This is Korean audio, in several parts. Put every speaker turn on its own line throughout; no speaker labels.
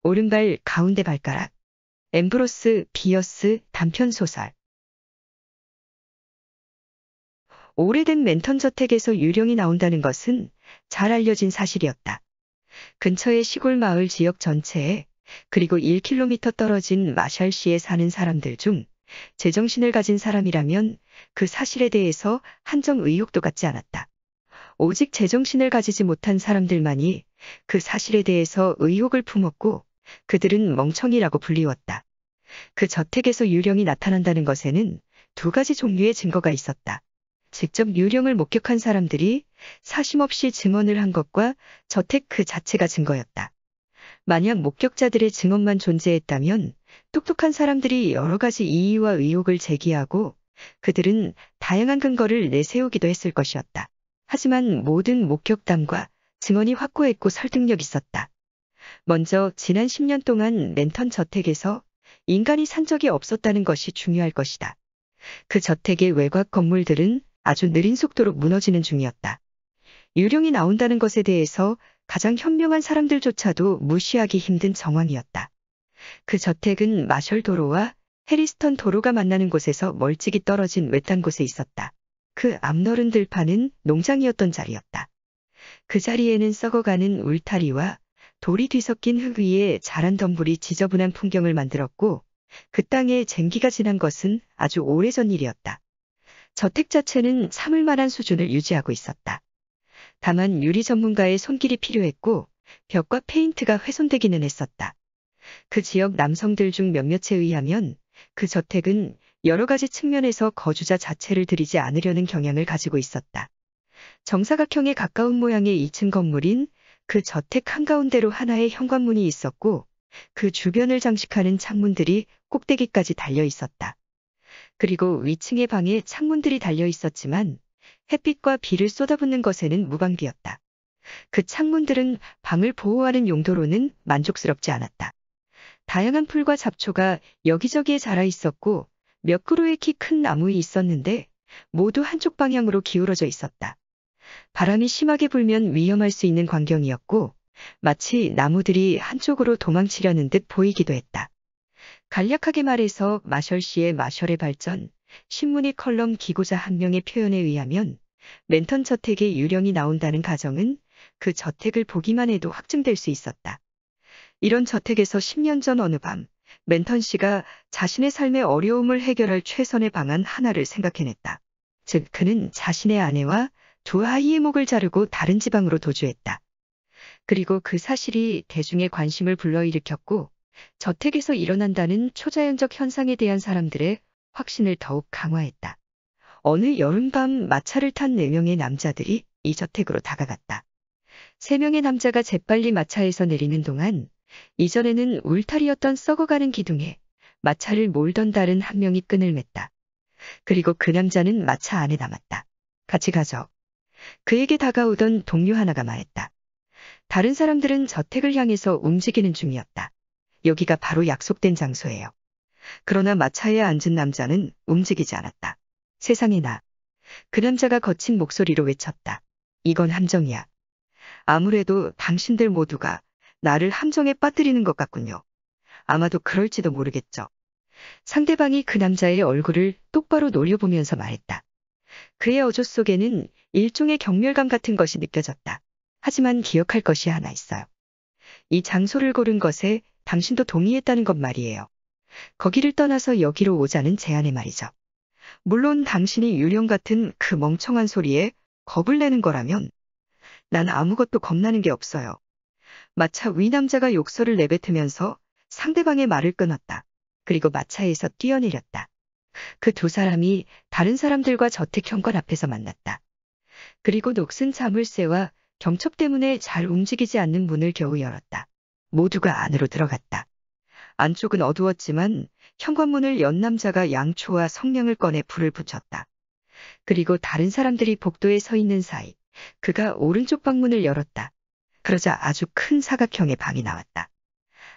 오른발 가운데 발가락. 앰브로스 비어스 단편소설. 오래된 멘턴 저택에서 유령이 나온다는 것은 잘 알려진 사실이었다. 근처의 시골 마을 지역 전체에, 그리고 1km 떨어진 마샬시에 사는 사람들 중 제정신을 가진 사람이라면 그 사실에 대해서 한정 의혹도 갖지 않았다. 오직 제정신을 가지지 못한 사람들만이 그 사실에 대해서 의혹을 품었고, 그들은 멍청이라고 불리웠다. 그 저택에서 유령이 나타난다는 것에는 두 가지 종류의 증거가 있었다. 직접 유령을 목격한 사람들이 사심없이 증언을 한 것과 저택 그 자체가 증거였다. 만약 목격자들의 증언만 존재했다면 똑똑한 사람들이 여러 가지 이의와 의혹을 제기하고 그들은 다양한 근거를 내세우기도 했을 것이었다. 하지만 모든 목격담과 증언이 확고했고 설득력 있었다. 먼저 지난 10년 동안 멘턴 저택에서 인간이 산 적이 없었다는 것이 중요할 것이다. 그 저택의 외곽 건물들은 아주 느린 속도로 무너지는 중이었다. 유령이 나온다는 것에 대해서 가장 현명한 사람들조차도 무시하기 힘든 정황이었다. 그 저택은 마셜 도로와 해리스턴 도로가 만나는 곳에서 멀찍이 떨어진 외딴 곳에 있었다. 그 앞너른 들판은 농장이었던 자리였다. 그 자리에는 썩어가는 울타리와 돌이 뒤섞인 흙 위에 자란 덤불이 지저분한 풍경을 만들었고, 그 땅에 쟁기가 지난 것은 아주 오래전 일이었다. 저택 자체는 참을 만한 수준을 유지하고 있었다. 다만 유리 전문가의 손길이 필요했고 벽과 페인트가 훼손되기는 했었다. 그 지역 남성들 중 몇몇에 의하면 그 저택은 여러 가지 측면에서 거주자 자체를 들이지 않으려는 경향을 가지고 있었다. 정사각형에 가까운 모양의 2층 건물인 그 저택 한가운데로 하나의 현관문이 있었고, 그 주변을 장식하는 창문들이 꼭대기까지 달려 있었다. 그리고 위층의 방에 창문들이 달려 있었지만 햇빛과 비를 쏟아붓는 것에는 무방비였다. 그 창문들은 방을 보호하는 용도로는 만족스럽지 않았다. 다양한 풀과 잡초가 여기저기에 자라 있었고 몇 그루의 키 큰 나무이 있었는데 모두 한쪽 방향으로 기울어져 있었다. 바람이 심하게 불면 위험할 수 있는 광경이었고 마치 나무들이 한쪽으로 도망치려는 듯 보이기도 했다. 간략하게 말해서 마셜시의 마셜의 발전, 신문이 컬럼 기고자 한 명의 표현에 의하면 멘턴 저택에 유령이 나온다는 가정은 그 저택을 보기만 해도 확증될 수 있었다. 이런 저택에서 10년 전 어느 밤, 멘턴 씨가 자신의 삶의 어려움을 해결할 최선의 방안 하나를 생각해냈다. 즉, 그는 자신의 아내와 두 아이의 목을 자르고 다른 지방으로 도주했다. 그리고 그 사실이 대중의 관심을 불러일으켰고, 저택에서 일어난다는 초자연적 현상에 대한 사람들의 확신을 더욱 강화했다. 어느 여름밤 마차를 탄 4명의 남자들이 이 저택으로 다가갔다. 3명의 남자가 재빨리 마차에서 내리는 동안 이전에는 울타리였던 썩어가는 기둥에 마차를 몰던 다른 한 명이 끈을 맸다. 그리고 그 남자는 마차 안에 남았다. 같이 가죠. 그에게 다가오던 동료 하나가 말했다. 다른 사람들은 저택을 향해서 움직이는 중이었다. 여기가 바로 약속된 장소예요. 그러나 마차에 앉은 남자는 움직이지 않았다. 세상에나. 그 남자가 거친 목소리로 외쳤다. 이건 함정이야. 아무래도 당신들 모두가 나를 함정에 빠뜨리는 것 같군요. 아마도 그럴지도 모르겠죠. 상대방이 그 남자의 얼굴을 똑바로 노려보면서 말했다. 그의 어조 속에는 일종의 경멸감 같은 것이 느껴졌다. 하지만 기억할 것이 하나 있어요. 이 장소를 고른 것에 당신도 동의했다는 것 말이에요. 거기를 떠나서 여기로 오자는 제안에 말이죠. 물론 당신이 유령 같은 그 멍청한 소리에 겁을 내는 거라면 난 아무것도 겁나는 게 없어요. 마차 위 남자가 욕설을 내뱉으면서 상대방의 말을 끊었다. 그리고 마차에서 뛰어내렸다. 그 두 사람이 다른 사람들과 저택 현관 앞에서 만났다. 그리고 녹슨 자물쇠와 경첩 때문에 잘 움직이지 않는 문을 겨우 열었다. 모두가 안으로 들어갔다. 안쪽은 어두웠지만 현관문을 연 남자가 양초와 성냥을 꺼내 불을 붙였다. 그리고 다른 사람들이 복도에 서 있는 사이 그가 오른쪽 방문을 열었다. 그러자 아주 큰 사각형의 방이 나왔다.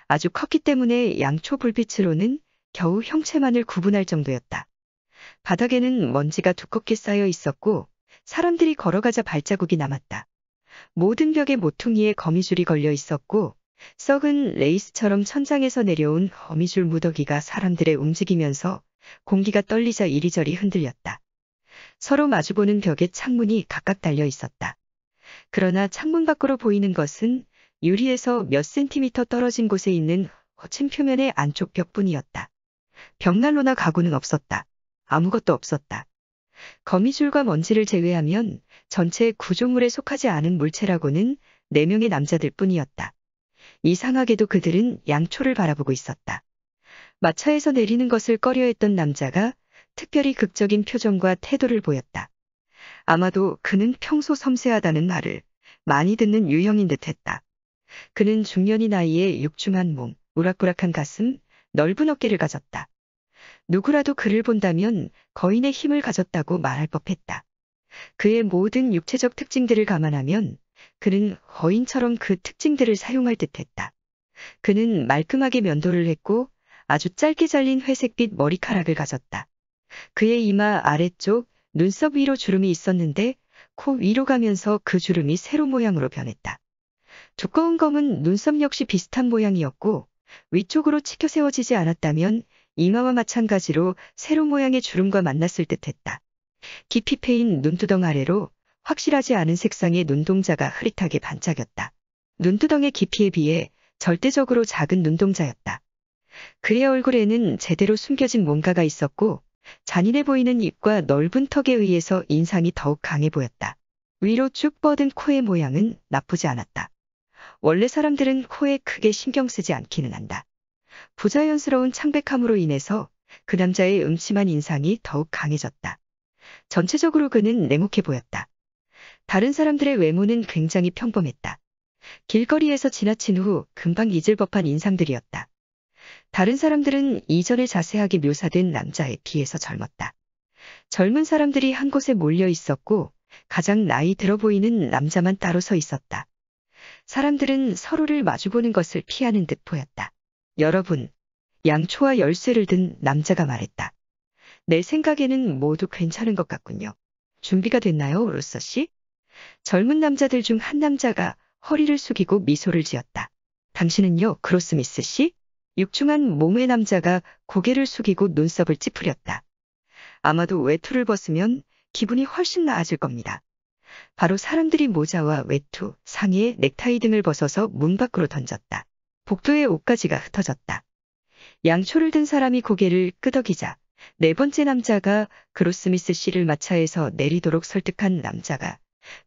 아주 컸기 때문에 양초 불빛으로는 겨우 형체만을 구분할 정도였다. 바닥에는 먼지가 두껍게 쌓여 있었고 사람들이 걸어가자 발자국이 남았다. 모든 벽에 모퉁이에 거미줄이 걸려 있었고 썩은 레이스처럼 천장에서 내려온 거미줄 무더기가 사람들의 움직이면서 공기가 떨리자 이리저리 흔들렸다. 서로 마주보는 벽에 창문이 각각 달려 있었다. 그러나 창문 밖으로 보이는 것은 유리에서 몇 센티미터 떨어진 곳에 있는 거친 표면의 안쪽 벽뿐이었다. 벽난로나 가구는 없었다. 아무것도 없었다. 거미줄과 먼지를 제외하면 전체 구조물에 속하지 않은 물체라고는 4명의 남자들 뿐이었다. 이상하게도 그들은 양초를 바라보고 있었다. 마차에서 내리는 것을 꺼려했던 남자가 특별히 극적인 표정과 태도를 보였다. 아마도 그는 평소 섬세하다는 말을 많이 듣는 유형인 듯했다. 그는 중년이 나이에 육중한 몸, 우락부락한 가슴, 넓은 어깨를 가졌다. 누구라도 그를 본다면 거인의 힘을 가졌다고 말할 법했다. 그의 모든 육체적 특징들을 감안하면 그는 거인처럼 그 특징들을 사용할 듯했다. 그는 말끔하게 면도를 했고 아주 짧게 잘린 회색빛 머리카락을 가졌다. 그의 이마 아래쪽 눈썹 위로 주름이 있었는데 코 위로 가면서 그 주름이 세로 모양으로 변했다. 두꺼운 검은 눈썹 역시 비슷한 모양이었고 위쪽으로 치켜 세워지지 않았다면 이마와 마찬가지로 세로 모양의 주름과 만났을 듯했다. 깊이 패인 눈두덩 아래로 확실하지 않은 색상의 눈동자가 흐릿하게 반짝였다. 눈두덩의 깊이에 비해 절대적으로 작은 눈동자였다. 그의 얼굴에는 제대로 숨겨진 뭔가가 있었고 잔인해 보이는 입과 넓은 턱에 의해서 인상이 더욱 강해 보였다. 위로 쭉 뻗은 코의 모양은 나쁘지 않았다. 원래 사람들은 코에 크게 신경 쓰지 않기는 한다. 부자연스러운 창백함으로 인해서 그 남자의 음침한 인상이 더욱 강해졌다. 전체적으로 그는 냉혹해 보였다. 다른 사람들의 외모는 굉장히 평범했다. 길거리에서 지나친 후 금방 잊을 법한 인상들이었다. 다른 사람들은 이전에 자세하게 묘사된 남자에 비해서 젊었다. 젊은 사람들이 한 곳에 몰려 있었고 가장 나이 들어 보이는 남자만 따로 서 있었다. 사람들은 서로를 마주보는 것을 피하는 듯 보였다. 여러분, 양초와 열쇠를 든 남자가 말했다. 내 생각에는 모두 괜찮은 것 같군요. 준비가 됐나요, 로서 씨? 젊은 남자들 중 한 남자가 허리를 숙이고 미소를 지었다. 당신은요, 그로스미스 씨? 육중한 몸의 남자가 고개를 숙이고 눈썹을 찌푸렸다. 아마도 외투를 벗으면 기분이 훨씬 나아질 겁니다. 바로 사람들이 모자와 외투, 상의에 넥타이 등을 벗어서 문 밖으로 던졌다. 복도에 옷가지가 흩어졌다. 양초를 든 사람이 고개를 끄덕이자 4번째 남자가 그로스미스 씨를 마차에서 내리도록 설득한 남자가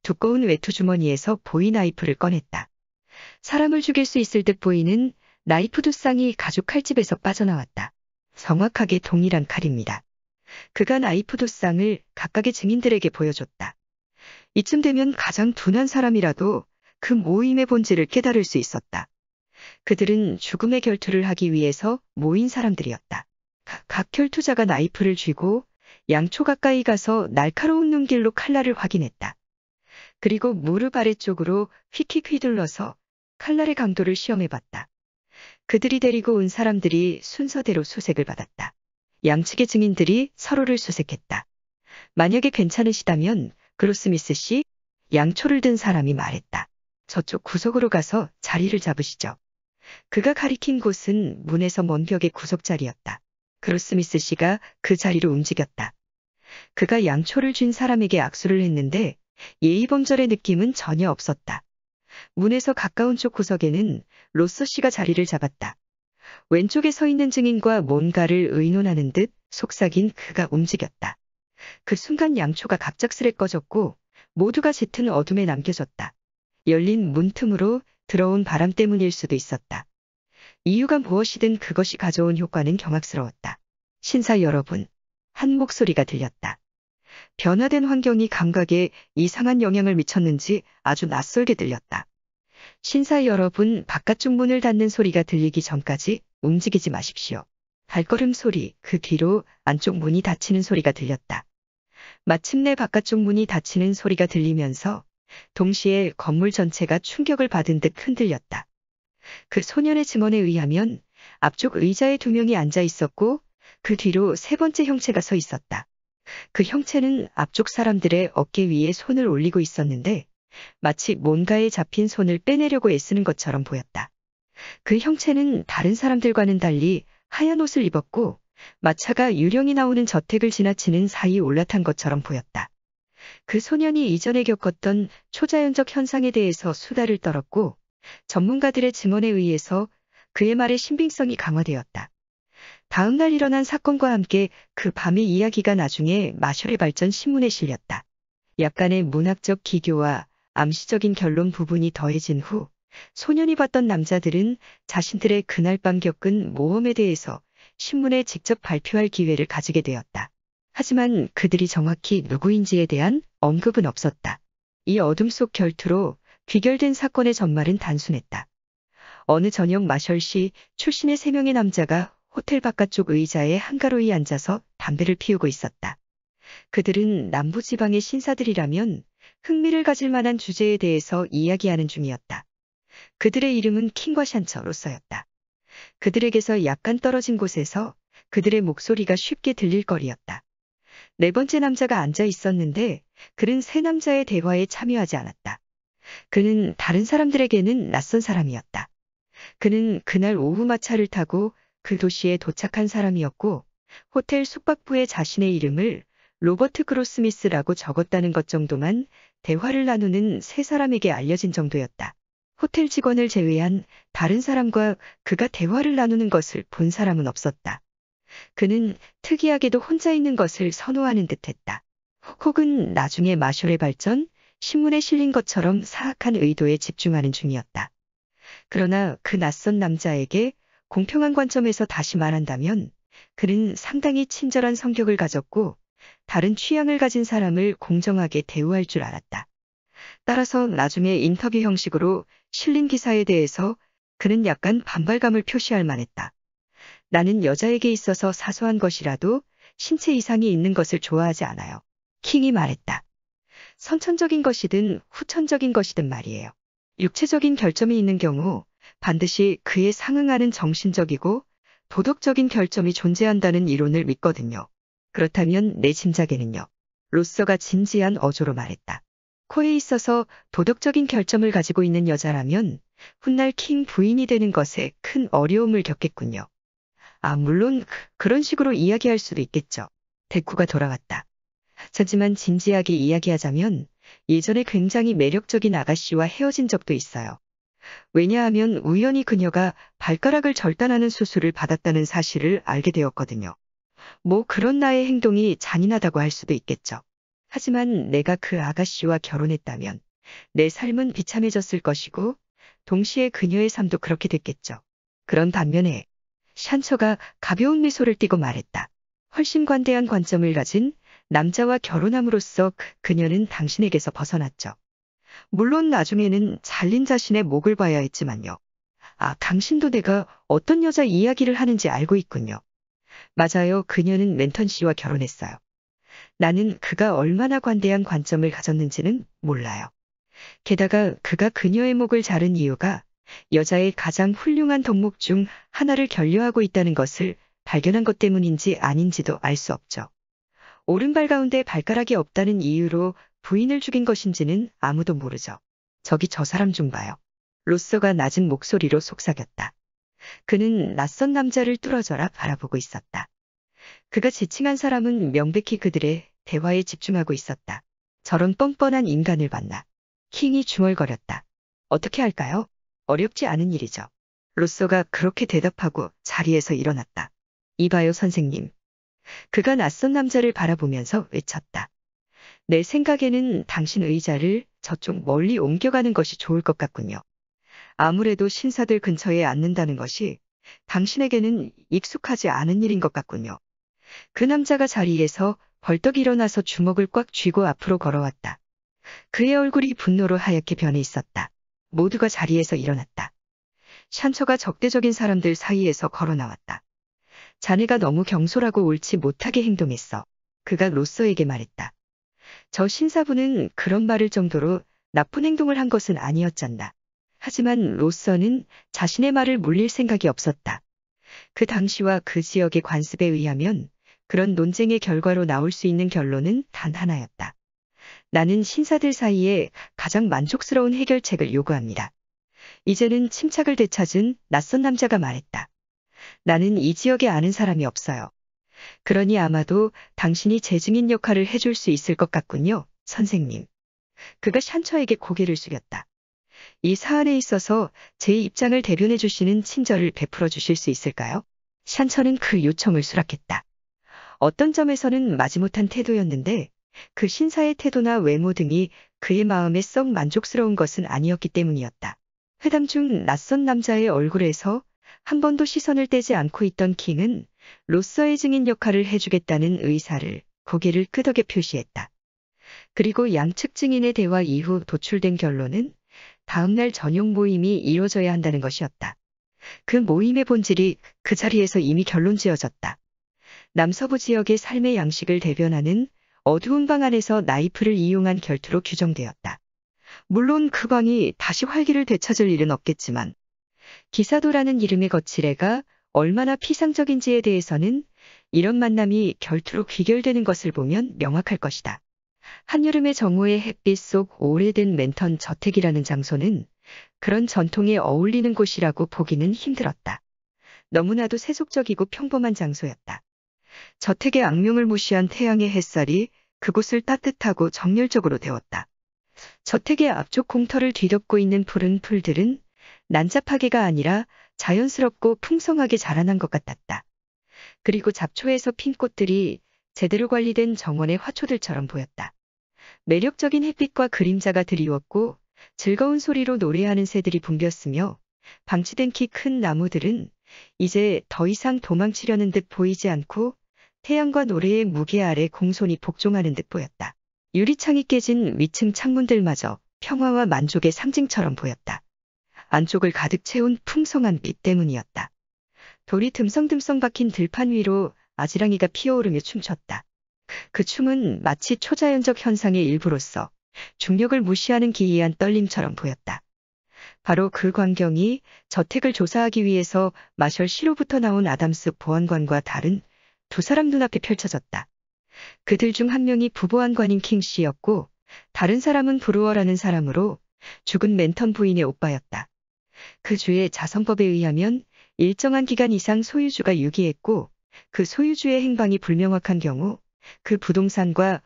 두꺼운 외투 주머니에서 보이나이프를 꺼냈다. 사람을 죽일 수 있을 듯 보이는 나이프 2쌍이 가죽 칼집에서 빠져나왔다. 정확하게 동일한 칼입니다. 그가 나이프 2쌍을 각각의 증인들에게 보여줬다. 이쯤 되면 가장 둔한 사람이라도 그 모임의 본질을 깨달을 수 있었다. 그들은 죽음의 결투를 하기 위해서 모인 사람들이었다. 각 결투자가 나이프를 쥐고 양초 가까이 가서 날카로운 눈길로 칼날을 확인했다. 그리고 무릎 아래쪽으로 휙휙 휘둘러서 칼날의 강도를 시험해봤다. 그들이 데리고 온 사람들이 순서대로 수색을 받았다. 양측의 증인들이 서로를 수색했다. 만약에 괜찮으시다면 그로스미스 씨, 양초를 든 사람이 말했다. 저쪽 구석으로 가서 자리를 잡으시죠. 그가 가리킨 곳은 문에서 먼 벽의 구석자리였다. 그로스미스 씨가 그 자리로 움직였다. 그가 양초를 쥔 사람에게 악수를 했는데 예의범절의 느낌은 전혀 없었다. 문에서 가까운 쪽 구석에는 로서 씨가 자리를 잡았다. 왼쪽에 서 있는 증인과 뭔가를 의논하는 듯 속삭인 그가 움직였다. 그 순간 양초가 갑작스레 꺼졌고 모두가 짙은 어둠에 남겨졌다. 열린 문틈으로 들어온 바람 때문일 수도 있었다. 이유가 무엇이든 그것이 가져온 효과는 경악스러웠다. 신사 여러분, 한 목소리가 들렸다. 변화된 환경이 감각에 이상한 영향을 미쳤는지 아주 낯설게 들렸다. 신사 여러분, 바깥쪽 문을 닫는 소리가 들리기 전까지 움직이지 마십시오. 발걸음 소리, 그 뒤로 안쪽 문이 닫히는 소리가 들렸다. 마침내 바깥쪽 문이 닫히는 소리가 들리면서 동시에 건물 전체가 충격을 받은 듯 흔들렸다. 그 소년의 증언에 의하면 앞쪽 의자에 2명이 앉아 있었고 그 뒤로 3번째 형체가 서 있었다. 그 형체는 앞쪽 사람들의 어깨 위에 손을 올리고 있었는데 마치 뭔가에 잡힌 손을 빼내려고 애쓰는 것처럼 보였다. 그 형체는 다른 사람들과는 달리 하얀 옷을 입었고 마차가 유령이 나오는 저택을 지나치는 사이 올라탄 것처럼 보였다. 그 소년이 이전에 겪었던 초자연적 현상에 대해서 수다를 떨었고 전문가들의 증언에 의해서 그의 말의 신빙성이 강화되었다. 다음 날 일어난 사건과 함께 그 밤의 이야기가 나중에 마셜의 발전 신문에 실렸다. 약간의 문학적 기교와 암시적인 결론 부분이 더해진 후 소년이 봤던 남자들은 자신들의 그날 밤 겪은 모험에 대해서 신문에 직접 발표할 기회를 가지게 되었다. 하지만 그들이 정확히 누구인지에 대한 언급은 없었다. 이 어둠 속 결투로 귀결된 사건의 전말은 단순했다. 어느 저녁 마셜시 출신의 3명의 남자가 호텔 바깥쪽 의자에 한가로이 앉아서 담배를 피우고 있었다. 그들은 남부지방의 신사들이라면 흥미를 가질 만한 주제에 대해서 이야기하는 중이었다. 그들의 이름은 킹과 샨처로서였다. 그들에게서 약간 떨어진 곳에서 그들의 목소리가 쉽게 들릴 거리였다. 4번째 남자가 앉아 있었는데 그는 3남자의 대화에 참여하지 않았다. 그는 다른 사람들에게는 낯선 사람이었다. 그는 그날 오후 마차를 타고 그 도시에 도착한 사람이었고 호텔 숙박부에 자신의 이름을 로버트 그로스미스라고 적었다는 것 정도만 대화를 나누는 3사람에게 알려진 정도였다. 호텔 직원을 제외한 다른 사람과 그가 대화를 나누는 것을 본 사람은 없었다. 그는 특이하게도 혼자 있는 것을 선호하는 듯했다. 혹은 나중에 마셜의 발전, 신문에 실린 것처럼 사악한 의도에 집중하는 중이었다. 그러나 그 낯선 남자에게 공평한 관점에서 다시 말한다면 그는 상당히 친절한 성격을 가졌고 다른 취향을 가진 사람을 공정하게 대우할 줄 알았다. 따라서 나중에 인터뷰 형식으로 실린 기사에 대해서 그는 약간 반발감을 표시할 만했다. 나는 여자에게 있어서 사소한 것이라도 신체 이상이 있는 것을 좋아하지 않아요. 킹이 말했다. 선천적인 것이든 후천적인 것이든 말이에요. 육체적인 결점이 있는 경우 반드시 그에 상응하는 정신적이고 도덕적인 결점이 존재한다는 이론을 믿거든요. 그렇다면 내 짐작에는요. 로서가 진지한 어조로 말했다. 코에 있어서 도덕적인 결점을 가지고 있는 여자라면 훗날 킹 부인이 되는 것에 큰 어려움을 겪겠군요. 물론 그런 식으로 이야기할 수도 있겠죠. 데쿠가 돌아왔다. 하지만 진지하게 이야기하자면 예전에 굉장히 매력적인 아가씨와 헤어진 적도 있어요. 왜냐하면 우연히 그녀가 발가락을 절단하는 수술을 받았다는 사실을 알게 되었거든요. 뭐 그런 나의 행동이 잔인하다고 할 수도 있겠죠. 하지만 내가 그 아가씨와 결혼했다면 내 삶은 비참해졌을 것이고 동시에 그녀의 삶도 그렇게 됐겠죠. 그런 반면에 샨처가 가벼운 미소를 띠고 말했다. 훨씬 관대한 관점을 가진 남자와 결혼함으로써 그녀는 당신에게서 벗어났죠. 물론 나중에는 잘린 자신의 목을 봐야 했지만요. 당신도 내가 어떤 여자 이야기를 하는지 알고 있군요. 맞아요. 그녀는 랜턴 씨와 결혼했어요. 나는 그가 얼마나 관대한 관점을 가졌는지는 몰라요. 게다가 그가 그녀의 목을 자른 이유가 여자의 가장 훌륭한 덕목 중 하나를 결여하고 있다는 것을 발견한 것 때문인지 아닌지도 알 수 없죠. 오른발 가운데 발가락이 없다는 이유로 부인을 죽인 것인지는 아무도 모르죠. 저기 저 사람 좀 봐요. 로서가 낮은 목소리로 속삭였다. 그는 낯선 남자를 뚫어져라 바라보고 있었다. 그가 지칭한 사람은 명백히 그들의 대화에 집중하고 있었다. 저런 뻔뻔한 인간을 봤나. 킹이 중얼거렸다. 어떻게 할까요? 어렵지 않은 일이죠. 로서가 그렇게 대답하고 자리에서 일어났다. 이봐요 선생님. 그가 낯선 남자를 바라보면서 외쳤다. 내 생각에는 당신 의자를 저쪽 멀리 옮겨가는 것이 좋을 것 같군요. 아무래도 신사들 근처에 앉는다는 것이 당신에게는 익숙하지 않은 일인 것 같군요. 그 남자가 자리에서 벌떡 일어나서 주먹을 꽉 쥐고 앞으로 걸어왔다. 그의 얼굴이 분노로 하얗게 변해 있었다. 모두가 자리에서 일어났다. 샨처가 적대적인 사람들 사이에서 걸어 나왔다. 자네가 너무 경솔하고 옳지 못하게 행동했어. 그가 로서에게 말했다. 저 신사분은 그런 말을 정도로 나쁜 행동을 한 것은 아니었잖아. 하지만 로서는 자신의 말을 물릴 생각이 없었다. 그 당시와 그 지역의 관습에 의하면 그런 논쟁의 결과로 나올 수 있는 결론은 단 하나였다. 나는 신사들 사이에 가장 만족스러운 해결책을 요구합니다. 이제는 침착을 되찾은 낯선 남자가 말했다. 나는 이 지역에 아는 사람이 없어요. 그러니 아마도 당신이 제 증인 역할을 해줄 수 있을 것 같군요, 선생님. 그가 샨처에게 고개를 숙였다. 이 사안에 있어서 제 입장을 대변해 주시는 친절을 베풀어 주실 수 있을까요? 샨처는 그 요청을 수락했다. 어떤 점에서는 마지못한 태도였는데 그 신사의 태도나 외모 등이 그의 마음에 썩 만족스러운 것은 아니었기 때문이었다. 회담 중 낯선 남자의 얼굴에서 한 번도 시선을 떼지 않고 있던 킹은 로서의 증인 역할을 해주겠다는 의사를 고개를 끄덕여 표시했다. 그리고 양측 증인의 대화 이후 도출된 결론은 다음날 저녁 모임이 이루어져야 한다는 것이었다. 그 모임의 본질이 그 자리에서 이미 결론 지어졌다. 남서부 지역의 삶의 양식을 대변하는 어두운 방 안에서 나이프를 이용한 결투로 규정되었다. 물론 그 방이 다시 활기를 되찾을 일은 없겠지만 기사도라는 이름의 거칠애가 얼마나 피상적인지에 대해서는 이런 만남이 결투로 귀결되는 것을 보면 명확할 것이다. 한여름의 정오의 햇빛 속 오래된 랜턴 저택이라는 장소는 그런 전통에 어울리는 곳이라고 보기는 힘들었다. 너무나도 세속적이고 평범한 장소였다. 저택의 악명을 무시한 태양의 햇살이 그곳을 따뜻하고 정열적으로 데웠다. 저택의 앞쪽 공터를 뒤덮고 있는 푸른 풀들은 난잡하게가 아니라 자연스럽고 풍성하게 자라난 것 같았다. 그리고 잡초에서 핀 꽃들이 제대로 관리된 정원의 화초들처럼 보였다. 매력적인 햇빛과 그림자가 드리웠고 즐거운 소리로 노래하는 새들이 붐볐으며 방치된 키 큰 나무들은 이제 더 이상 도망치려는 듯 보이지 않고 태양과 노래의 무게 아래 공손히 복종하는 듯 보였다. 유리창이 깨진 위층 창문들마저 평화와 만족의 상징처럼 보였다. 안쪽을 가득 채운 풍성한 빛 때문이었다. 돌이 듬성듬성 박힌 들판 위로 아지랑이가 피어오르며 춤췄다. 그 춤은 마치 초자연적 현상의 일부로서 중력을 무시하는 기이한 떨림처럼 보였다. 바로 그 광경이 저택을 조사하기 위해서 마셜 시로부터 나온 아담스 보안관과 다른 두 사람 눈앞에 펼쳐졌다. 그들 중 한 명이 부보안관인 킹 씨였고 다른 사람은 브루어라는 사람으로 죽은 랜턴 부인의 오빠였다. 그 주의 자선법에 의하면 일정한 기간 이상 소유주가 유기했고 그 소유주의 행방이 불명확한 경우 그 부동산과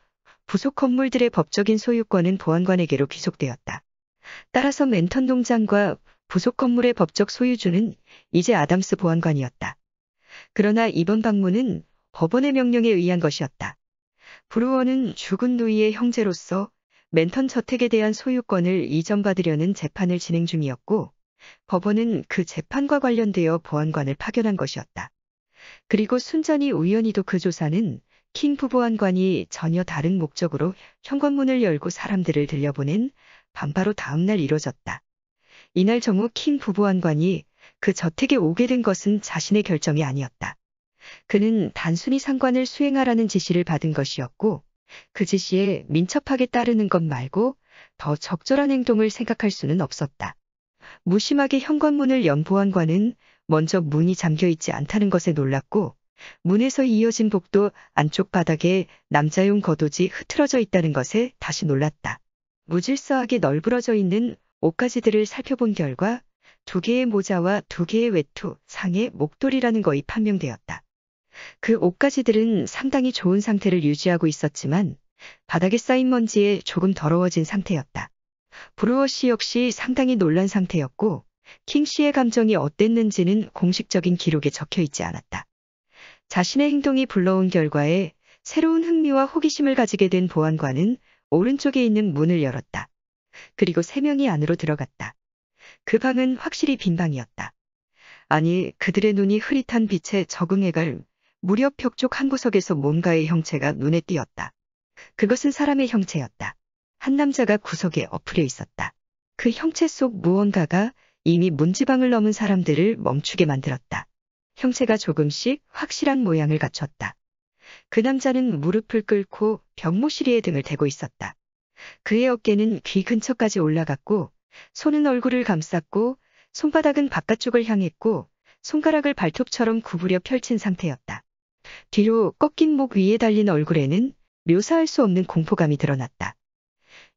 부속 건물들의 법적인 소유권은 보안관에게로 귀속되었다. 따라서 랜턴 농장과 부속 건물의 법적 소유주는 이제 아담스 보안관이었다. 그러나 이번 방문은 법원의 명령에 의한 것이었다. 브루어는 죽은 누이의 형제로서 랜턴 저택에 대한 소유권을 이전받으려는 재판을 진행 중이었고 법원은 그 재판과 관련되어 보안관을 파견한 것이었다. 그리고 순전히 우연히도 그 조사는 킹 부보안관이 전혀 다른 목적으로 현관문을 열고 사람들을 들려보낸 바로 다음 날 이뤄졌다. 이날 정오 킹 부보안관이 그 저택에 오게 된 것은 자신의 결정이 아니었다. 그는 단순히 상관을 수행하라는 지시를 받은 것이었고 그 지시에 민첩하게 따르는 것 말고 더 적절한 행동을 생각할 수는 없었다. 무심하게 현관문을 연 보안관은 먼저 문이 잠겨있지 않다는 것에 놀랐고 문에서 이어진 복도 안쪽 바닥에 남자용 겉옷이 흐트러져 있다는 것에 다시 놀랐다. 무질서하게 널브러져 있는 옷가지들을 살펴본 결과 2개의 모자와 2개의 외투, 상의 목도리라는 것이 판명되었다. 그 옷가지들은 상당히 좋은 상태를 유지하고 있었지만 바닥에 쌓인 먼지에 조금 더러워진 상태였다. 브루어 씨 역시 상당히 놀란 상태였고 킹 씨의 감정이 어땠는지는 공식적인 기록에 적혀 있지 않았다. 자신의 행동이 불러온 결과에 새로운 흥미와 호기심을 가지게 된 보안관은 오른쪽에 있는 문을 열었다. 그리고 3명이 안으로 들어갔다. 그 방은 확실히 빈 방이었다. 아니, 그들의 눈이 흐릿한 빛에 적응해갈 무렵 벽쪽 한 구석에서 뭔가의 형체가 눈에 띄었다. 그것은 사람의 형체였다. 한 남자가 구석에 엎으려 있었다. 그 형체 속 무언가가 이미 문지방을 넘은 사람들을 멈추게 만들었다. 형체가 조금씩 확실한 모양을 갖췄다. 그 남자는 무릎을 꿇고 벽모시리에 등을 대고 있었다. 그의 어깨는 귀 근처까지 올라갔고 손은 얼굴을 감쌌고 손바닥은 바깥쪽을 향했고 손가락을 발톱처럼 구부려 펼친 상태였다. 뒤로 꺾인 목 위에 달린 얼굴에는 묘사할 수 없는 공포감이 드러났다.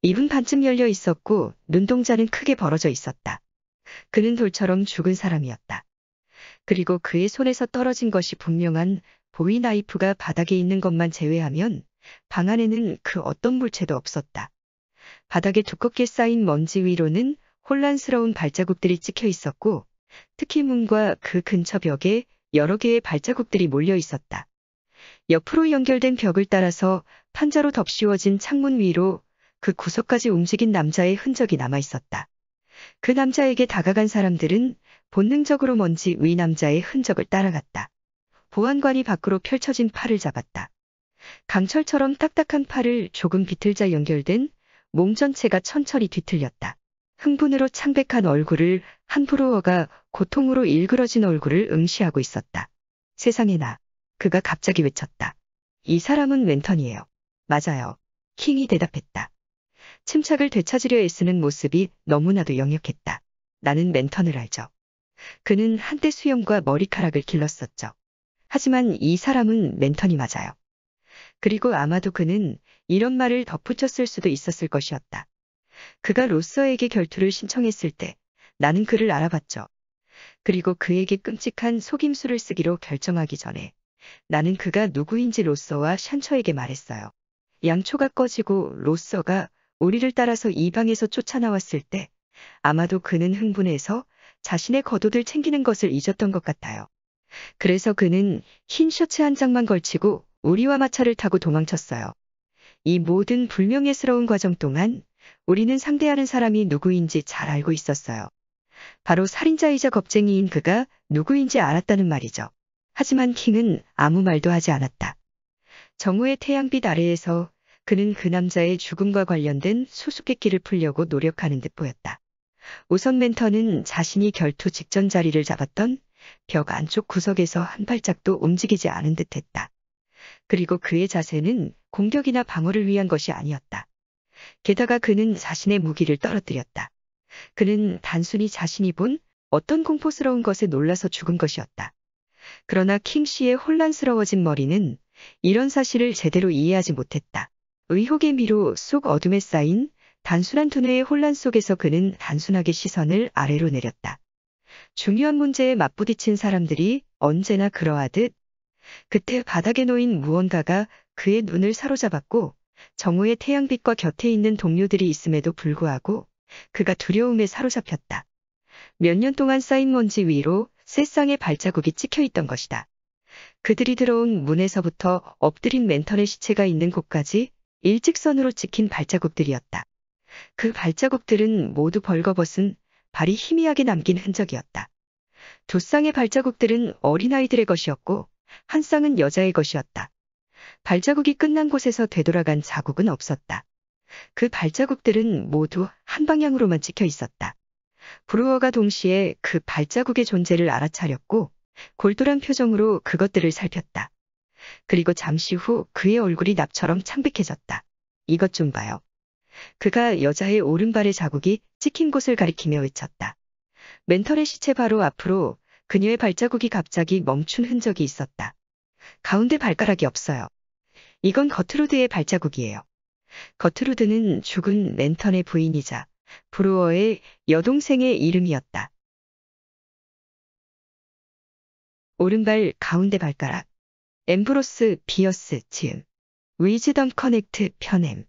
입은 반쯤 열려 있었고 눈동자는 크게 벌어져 있었다. 그는 돌처럼 죽은 사람이었다. 그리고 그의 손에서 떨어진 것이 분명한 보이 나이프가 바닥에 있는 것만 제외하면 방 안에는 그 어떤 물체도 없었다. 바닥에 두껍게 쌓인 먼지 위로는 혼란스러운 발자국들이 찍혀 있었고, 특히 문과 그 근처 벽에 여러 개의 발자국들이 몰려 있었다. 옆으로 연결된 벽을 따라서 판자로 덮씌워진 창문 위로 그 구석까지 움직인 남자의 흔적이 남아 있었다. 그 남자에게 다가간 사람들은 본능적으로 먼지 위 남자의 흔적을 따라갔다. 보안관이 밖으로 펼쳐진 팔을 잡았다. 강철처럼 딱딱한 팔을 조금 비틀자 연결된 몸 전체가 천천히 뒤틀렸다. 흥분으로 창백한 얼굴을 한 브루어가 고통으로 일그러진 얼굴을 응시하고 있었다. 세상에나, 그가 갑자기 외쳤다. 이 사람은 멘턴이에요. 맞아요. 킹이 대답했다. 침착을 되찾으려 애쓰는 모습이 너무나도 역력했다. 나는 멘턴을 알죠. 그는 한때 수염과 머리카락을 길렀었죠. 하지만 이 사람은 멘턴이 맞아요. 그리고 아마도 그는 이런 말을 덧붙였을 수도 있었을 것이었다. 그가 로서에게 결투를 신청했을 때 나는 그를 알아봤죠. 그리고 그에게 끔찍한 속임수를 쓰기로 결정하기 전에 나는 그가 누구인지 로서와 샨처에게 말했어요. 양초가 꺼지고 로서가 우리를 따라서 이 방에서 쫓아나왔을 때 아마도 그는 흥분해서 자신의 겉옷을 챙기는 것을 잊었던 것 같아요. 그래서 그는 흰 셔츠 한 장만 걸치고 우리와 마차를 타고 도망쳤어요. 이 모든 불명예스러운 과정 동안 우리는 상대하는 사람이 누구인지 잘 알고 있었어요. 바로 살인자이자 겁쟁이인 그가 누구인지 알았다는 말이죠. 하지만 킹은 아무 말도 하지 않았다. 정오의 태양빛 아래에서 그는 그 남자의 죽음과 관련된 수수께끼를 풀려고 노력하는 듯 보였다. 우선 멘턴은 자신이 결투 직전 자리를 잡았던 벽 안쪽 구석에서 한 발짝도 움직이지 않은 듯했다. 그리고 그의 자세는 공격이나 방어를 위한 것이 아니었다. 게다가 그는 자신의 무기를 떨어뜨렸다. 그는 단순히 자신이 본 어떤 공포스러운 것에 놀라서 죽은 것이었다. 그러나 킹 씨의 혼란스러워진 머리는 이런 사실을 제대로 이해하지 못했다. 의혹의 미로 속 어둠에 쌓인 단순한 두뇌의 혼란 속에서 그는 단순하게 시선을 아래로 내렸다. 중요한 문제에 맞부딪힌 사람들이 언제나 그러하듯 그때 바닥에 놓인 무언가가 그의 눈을 사로잡았고 정오의 태양빛과 곁에 있는 동료들이 있음에도 불구하고 그가 두려움에 사로잡혔다. 몇 년 동안 쌓인 먼지 위로 새 쌍의 발자국이 찍혀 있던 것이다. 그들이 들어온 문에서부터 엎드린 멘턴의 시체가 있는 곳까지 일직선으로 찍힌 발자국들이었다. 그 발자국들은 모두 벌거벗은 발이 희미하게 남긴 흔적이었다. 두 쌍의 발자국들은 어린아이들의 것이었고 한 쌍은 여자의 것이었다. 발자국이 끝난 곳에서 되돌아간 자국은 없었다. 그 발자국들은 모두 한 방향으로만 찍혀 있었다. 브루어가 동시에 그 발자국의 존재를 알아차렸고 골똘한 표정으로 그것들을 살폈다. 그리고 잠시 후 그의 얼굴이 납처럼 창백해졌다. 이것 좀 봐요. 그가 여자의 오른발의 자국이 찍힌 곳을 가리키며 외쳤다. 멘털의 시체 바로 앞으로 그녀의 발자국이 갑자기 멈춘 흔적이 있었다. 가운데 발가락이 없어요. 이건 거트루드의 발자국이에요. 거트루드는 죽은 멘턴의 부인이자 브루어의 여동생의 이름이었다. 오른발 가운데 발가락. 엠브로스 비어스 지음. 위즈덤 커넥트 편엠.